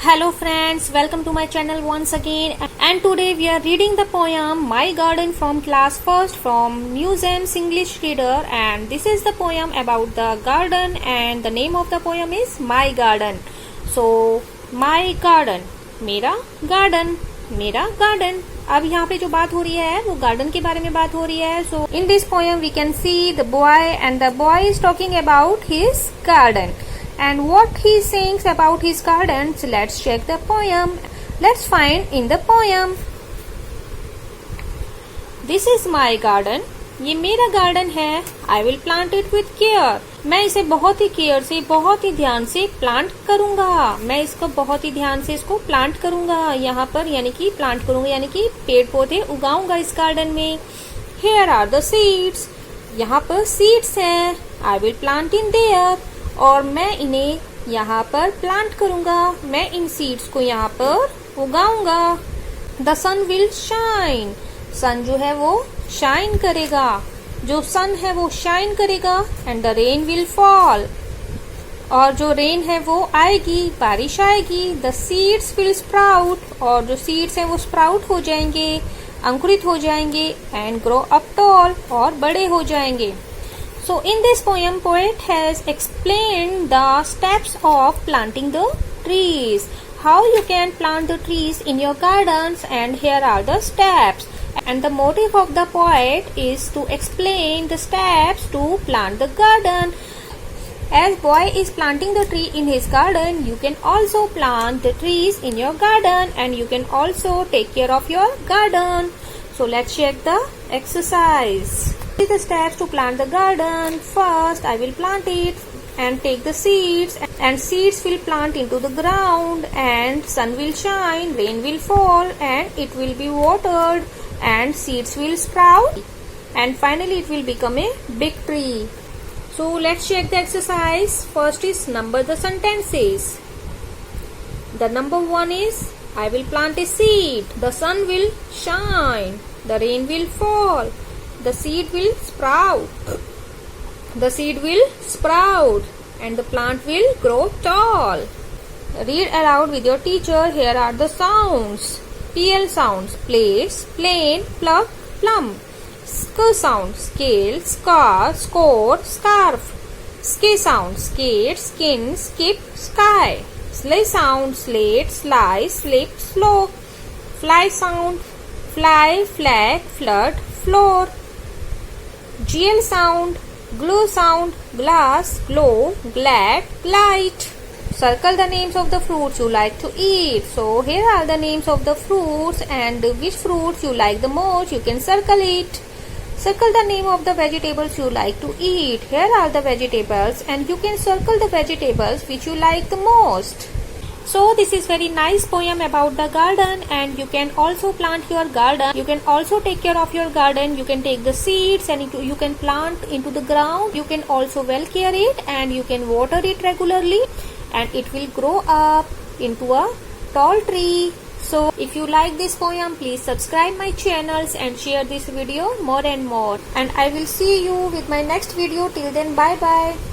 Hello friends, welcome to my channel once again, and today we are reading the poem My Garden from class 1st from New Gems English Reader, and this is the poem about the garden and the name of the poem is My Garden. So My Garden, मेरा garden, मेरा garden. अब यहाँ पे जो बात हो रही है वो गार्डन के बारे में बात हो रही है. So in this poem we can see the boy and the boy is talking about his garden. And what he sings about his garden. So let's check the poem. Let's find in the poem. This is my garden. ये मेरा garden है. I will plant it with care. मैं इसे बहुत ही care से, बहुत ही ध्यान से प्लांट करूंगा. मैं इसको बहुत ही ध्यान से इसको प्लांट करूंगा. यहाँ पर यानी कि प्लांट करूंगा यानी कि पेड़ पौधे उगाऊंगा इस गार्डन में. Here are the seeds. यहाँ पर सीड्स हैं. I will plant in there. और मैं इन्हें यहाँ पर प्लांट करूंगा. मैं इन सीड्स को यहाँ पर उगाऊंगा. The sun will shine. Sun जो है वो शाइन करेगा. जो सन है वो शाइन करेगा. And the rain will fall. और जो रेन है वो आएगी, बारिश आएगी. The seeds will sprout. और जो सीड्स हैं वो स्प्राउट हो जाएंगे, अंकुरित हो जाएंगे. And grow up tall. और बड़े हो जाएंगे. So in this poem, poet has explained the steps of planting the trees. How you can plant the trees in your gardens, and here are the steps. And the motive of the poet is to explain the steps to plant the garden. As boy is planting the tree in his garden, you can also plant the trees in your garden, and you can also take care of your garden. So let's check the exercise. The steps to plant the garden. First, I will plant it and take the seeds, and seeds will plant into the ground, and sun will shine, rain will fall, and it will be watered, and seeds will sprout, and finally it will become a big tree. So let's check the exercise. First is number the sentences. The number 1 is I will plant a seed. The sun will shine. The rain will fall. The seed will sprout. The seed will sprout and the plant will grow tall. Read aloud with your teacher. Here are the sounds. PL sounds: place, plane, plug, plum. SK sounds: scale, scar, score, scarf. SK sounds: skate, skin, skip, sky. SLE sound: slate, slice, slip, slope. Fly sound: fly, flag, flood, floor. GL sound: glue sound, glass, glow, glad, light. Circle the names of the fruits you like to eat. So here are the names of the fruits, and which fruits you like the most, you can circle it. Circle the name of the vegetables you like to eat. Here are the vegetables, and you can circle the vegetables which you like the most. So this is very nice poem about the garden, and you can also plant your garden. You can also take care of your garden. You can take the seeds and you can plant into the ground. You can also well care it, and you can water it regularly, and it will grow up into a tall tree. So if you like this poem, please subscribe my channels and share this video more and more. And I will see you with my next video. Till then, bye bye.